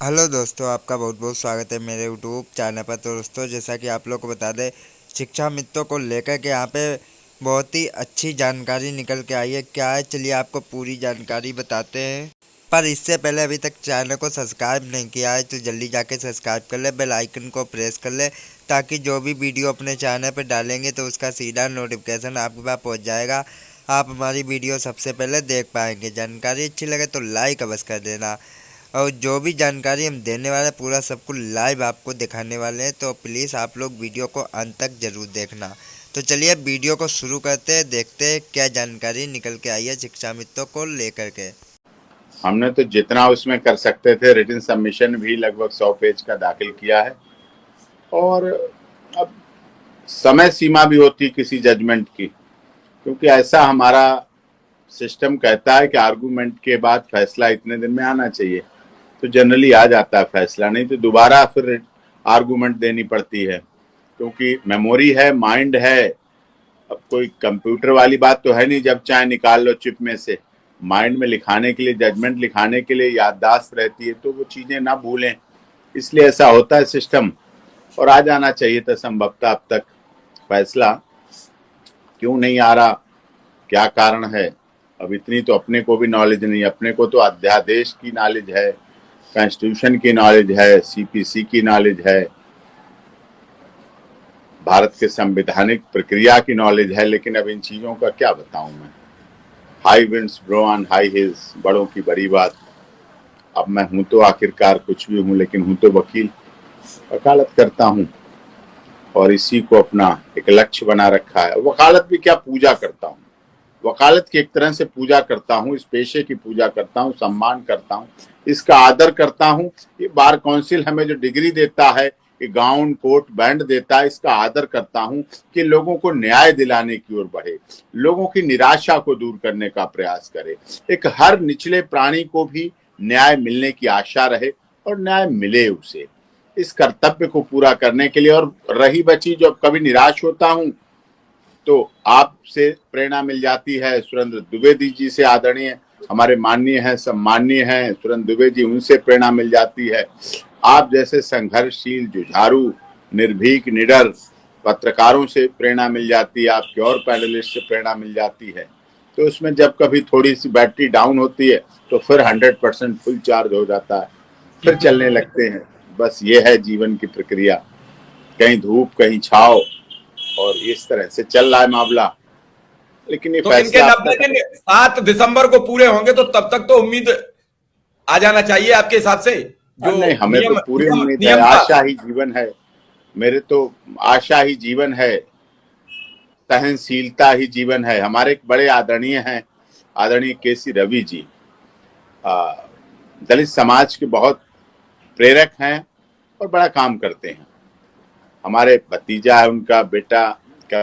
Hello दोस्तों, आपका बहुत बहुत स्वागत है मेरे यूट्यूब चैनल पर। तो दोस्तों, जैसा कि आप लोग को बता दें, शिक्षा मित्रों को लेकर के यहाँ पे बहुत ही अच्छी जानकारी निकल के आई है। क्या है, चलिए आपको पूरी जानकारी बताते हैं। पर इससे पहले अभी तक चैनल को सब्सक्राइब नहीं किया है तो जल्दी जाके सब्सक्राइब कर ले, बेल आइकन को प्रेस कर ले, ताकि जो भी वीडियो अपने चैनल पर डालेंगे तो उसका सीधा नोटिफिकेशन आपके पास पहुँच जाएगा। आप हमारी वीडियो सबसे पहले देख पाएंगे। जानकारी अच्छी लगे तो लाइक अवश्य कर देना। और जो भी जानकारी हम देने वाले हैं, पूरा सब कुछ लाइव आपको दिखाने वाले हैं, तो प्लीज़ आप लोग वीडियो को अंत तक ज़रूर देखना। तो चलिए वीडियो को शुरू करते हैं, देखते हैं क्या जानकारी निकल के आई है शिक्षा मित्रों को लेकर के। हमने तो जितना उसमें कर सकते थे, रिटन सबमिशन भी लगभग 100 पेज का दाखिल किया है। और अब समय सीमा भी होती किसी जजमेंट की, क्योंकि ऐसा हमारा सिस्टम कहता है कि आर्गूमेंट के बाद फैसला इतने दिन में आना चाहिए। तो जनरली आ जाता है फैसला, नहीं तो दोबारा फिर आर्गूमेंट देनी पड़ती है, क्योंकि मेमोरी है, माइंड है। अब कोई कंप्यूटर वाली बात तो है नहीं, जब चाहे निकाल लो चिप में से। माइंड में लिखाने के लिए, जजमेंट लिखाने के लिए याददाश्त रहती है, तो वो चीजें ना भूलें, इसलिए ऐसा होता है सिस्टम। और आ जाना चाहिए था संभवतः अब तक फैसला। क्यों नहीं आ रहा, क्या कारण है? अब इतनी तो अपने को भी नॉलेज नहीं। अपने को तो अध्यादेश की नॉलेज है, कॉन्स्टिट्यूशन की नॉलेज है, सीपीसी की नॉलेज है, भारत के संवैधानिक प्रक्रिया की नॉलेज है, लेकिन अब इन चीजों का क्या बताऊं मैं। High winds blow on high heels, बड़ों की बड़ी बात। अब मैं हूं तो आखिरकार कुछ भी हूं, लेकिन हूं तो वकील, वकालत करता हूं और इसी को अपना एक लक्ष्य बना रखा है। वकालत भी क्या, पूजा करता हूं। वकालत की एक तरह से पूजा करता हूं, इस पेशे की पूजा करता हूं, सम्मान करता हूं, इसका आदर करता हूं। ये बार काउंसिल हमें जो डिग्री देता है, ये गाउन कोट बैंड देता है, इसका आदर करता हूं कि लोगों को न्याय दिलाने की ओर बढ़े, लोगों की निराशा को दूर करने का प्रयास करे, एक हर निचले प्राणी को भी न्याय मिलने की आशा रहे और न्याय मिले उसे। इस कर्तव्य को पूरा करने के लिए, और रही बची जब कभी निराश होता हूं तो आपसे प्रेरणा मिल जाती है। सुरेंद्र द्विवेदी जी से, आदरणीय हमारे माननीय हैं, सम्माननीय हैं सुरेंद्र द्विवेदी, उनसे प्रेरणा मिल जाती है। आप जैसे संघर्षशील, जुझारू, निर्भीक, निडर पत्रकारों से प्रेरणा मिल जाती है, आपके और पैनलिस्ट से प्रेरणा मिल जाती है। तो उसमें जब कभी थोड़ी सी बैटरी डाउन होती है तो फिर 100% फुल चार्ज हो जाता है, फिर चलने लगते हैं। बस ये है जीवन की प्रक्रिया, कहीं धूप कहीं छाव, और इस तरह से चल रहा है मामला। लेकिन ये तो इनके फैसला अब 90 दिन तक 7 दिसंबर को पूरे होंगे, तो तब तक तो उम्मीद आ जाना चाहिए आपके हिसाब से। जो नहीं, हमें तो नियम पूरी नियम उम्मीद है। नियम था। आशा ही जीवन है, मेरे तो आशा ही जीवन है, सहनशीलता ही जीवन है। हमारे एक बड़े आदरणीय हैं, आदरणीय केसी रवि जी, आ, दलित समाज के बहुत प्रेरक हैं और बड़ा काम करते हैं। हमारे भतीजा है, उनका बेटा का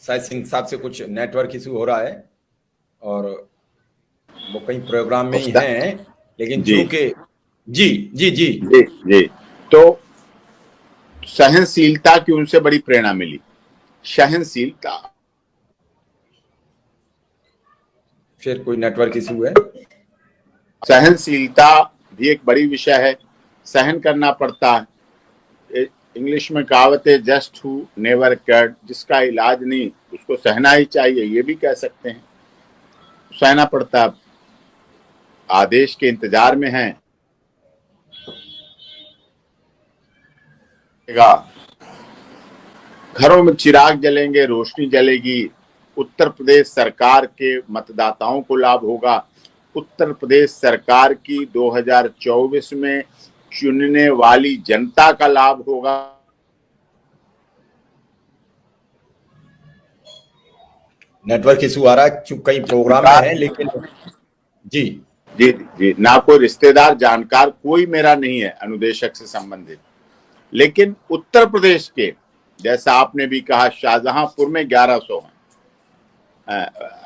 शायद सिंह साहब से कुछ नेटवर्क इशू हो रहा है, और वो कहीं प्रोग्राम में ही उसका। हैं, लेकिन जी चूंकि जी जी जी। जी जी। तो सहनशीलता की उनसे बड़ी प्रेरणा मिली। सहनशीलता, फिर कोई नेटवर्क इशू है। सहनशीलता भी एक बड़ी विषय है। सहन करना पड़ता है। इंग्लिश में कहावत है, जस्ट हु नेवर कर्ड, जिसका इलाज नहीं उसको सहना ही चाहिए, ये भी कह सकते हैं। सहना पड़ता है, आदेश के इंतजार में है। घरों में चिराग जलेंगे, रोशनी जलेगी। उत्तर प्रदेश सरकार के मतदाताओं को लाभ होगा। उत्तर प्रदेश सरकार की 2024 में चुनने वाली जनता का लाभ होगा। नेटवर्क इशू आ रहा है, क्यों कहीं प्रोग्राम में है, लेकिन जी। जी जी, ना कोई रिश्तेदार जानकार कोई मेरा नहीं है अनुदेशक से संबंधित, लेकिन उत्तर प्रदेश के, जैसा आपने भी कहा, शाहजहांपुर में 1100 हैं,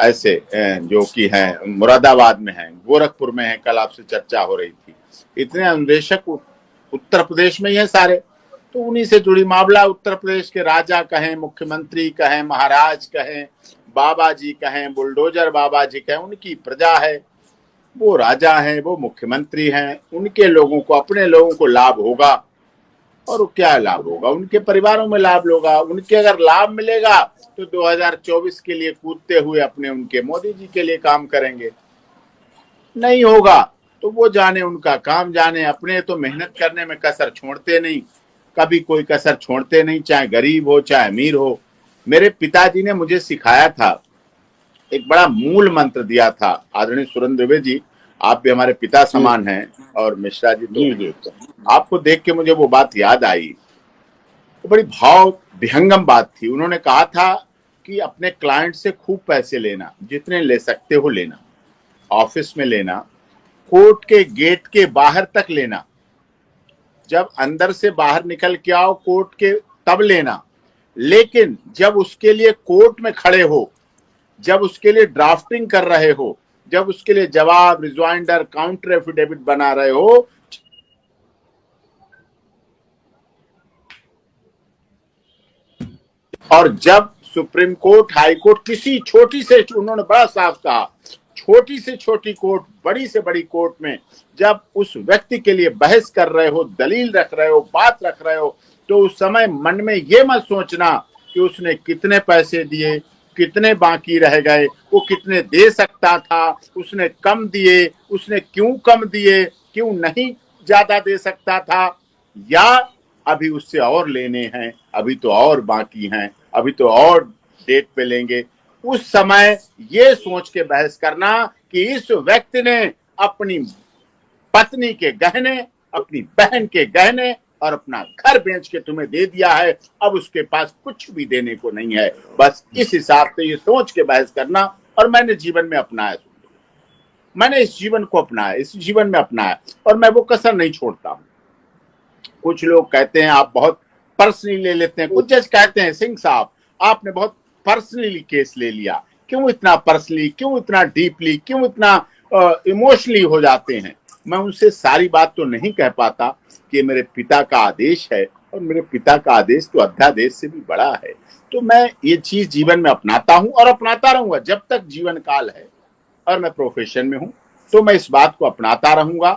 ऐसे जो कि हैं, मुरादाबाद में हैं, गोरखपुर में हैं, कल आपसे चर्चा हो रही थी। इतने अनुदेशक उत्तर प्रदेश में ही हैं सारे। तो उन्हीं से जुड़ी मामला, उत्तर प्रदेश के राजा कहें, मुख्यमंत्री कहें, महाराज कहें, बाबा जी कहें, बुलडोजर बाबा जी कहें, उनकी प्रजा है, वो राजा हैं, वो मुख्यमंत्री हैं, उनके लोगों को, अपने लोगों को लाभ होगा। और क्या लाभ होगा? उनके परिवारों में लाभ होगा। उनके अगर लाभ मिलेगा तो 2024 के लिए कूदते हुए अपने उनके मोदी जी के लिए काम करेंगे। नहीं होगा तो वो जाने, उनका काम जाने। अपने तो मेहनत करने में कसर छोड़ते नहीं, कभी कोई कसर छोड़ते नहीं, चाहे गरीब हो चाहे अमीर हो। मेरे पिताजी ने मुझे सिखाया था, एक बड़ा मूल मंत्र दिया था। आदरणीय सुरेंद्र जी, आप भी हमारे पिता समान हैं, और मिश्रा जी तो आपको देख के मुझे वो बात याद आई। तो बड़ी भाव विहंगम बात थी। उन्होंने कहा था कि अपने क्लाइंट से खूब पैसे लेना, जितने ले सकते हो लेना, ऑफिस में लेना, कोर्ट के गेट के बाहर तक लेना, जब अंदर से बाहर निकल के आओ कोर्ट के तब लेना, लेकिन जब उसके लिए कोर्ट में खड़े हो, जब उसके लिए ड्राफ्टिंग कर रहे हो, जब उसके लिए जवाब, रिजॉइंडर, काउंटर एफिडेविट बना रहे हो, और जब सुप्रीम कोर्ट, हाई कोर्ट, किसी छोटी से, उन्होंने बड़ा साफ कहा, छोटी से छोटी कोर्ट, बड़ी से बड़ी कोर्ट में जब उस व्यक्ति के लिए बहस कर रहे हो, दलील रख रहे हो, बात रख रहे हो, तो उस समय मन में ये मत सोचना कि उसने कितने पैसे दिए, कितने बाकी रह गए, वो कितने दे सकता था, उसने कम दिए, उसने क्यों कम दिए, क्यों नहीं ज्यादा दे सकता था, या अभी उससे और लेने हैं, अभी तो और बाकी हैं, अभी तो और डेट पे लेंगे। उस समय ये सोच के बहस करना कि इस व्यक्ति ने अपनी पत्नी के गहने, अपनी बहन के गहने और अपना घर बेच के तुम्हें दे दिया है, अब उसके पास कुछ भी देने को नहीं है। बस इस हिसाब से ये सोच के बहस करना। और मैंने जीवन में अपनाया, मैंने इस जीवन को अपनाया, इस जीवन में अपनाया, और मैं वो कसर नहीं छोड़ता हूं। कुछ लोग कहते हैं आप बहुत पर्सनली ले लेते हैं, कुछ जज कहते हैं सिंह साहब आपने बहुत पर्सनली केस ले लिया, क्यों इतना पर्सनली, क्यों इतना डीपली, क्यों इतना इमोशनली हो जाते हैं। मैं उनसे सारी बात तो नहीं कह पाता कि मेरे पिता का आदेश है, और मेरे पिता का आदेश तो अध्यादेश से भी बड़ा है। तो मैं ये चीज जीवन में अपनाता हूं और अपनाता रहूंगा जब तक जीवन काल है और मैं प्रोफेशन में हूं। तो मैं इस बात को अपनाता रहूंगा,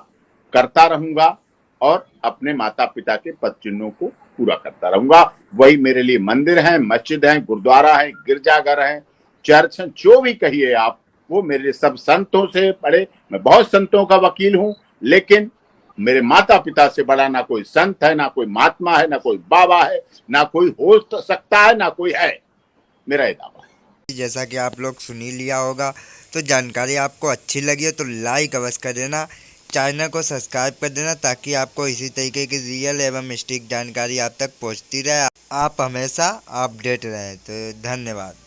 करता रहूंगा, और अपने माता पिता के पद चिन्हों को पूरा करता रहूंगा। वही मेरे लिए मंदिर है, मस्जिद है, गुरुद्वारा है, गिरजाघर है, चर्च है, जो भी कहिए आप, वो मेरे लिए सब संतों से बड़े। मैं बहुत संतों का वकील हूं, लेकिन मेरे माता पिता से बड़ा ना कोई संत है, ना कोई महात्मा है, ना कोई बाबा है, ना कोई हो सकता है, ना कोई है। मेरा ये दावा है। जैसा कि आप लोग सुन ही लिया होगा, तो जानकारी आपको अच्छी लगी है तो लाइक अवश्य कर देना, चैनल को सब्सक्राइब कर देना, ताकि आपको इसी तरीके की रियल एवं सटीक जानकारी आप तक पहुंचती रहे, आप हमेशा अपडेट रहें। तो धन्यवाद।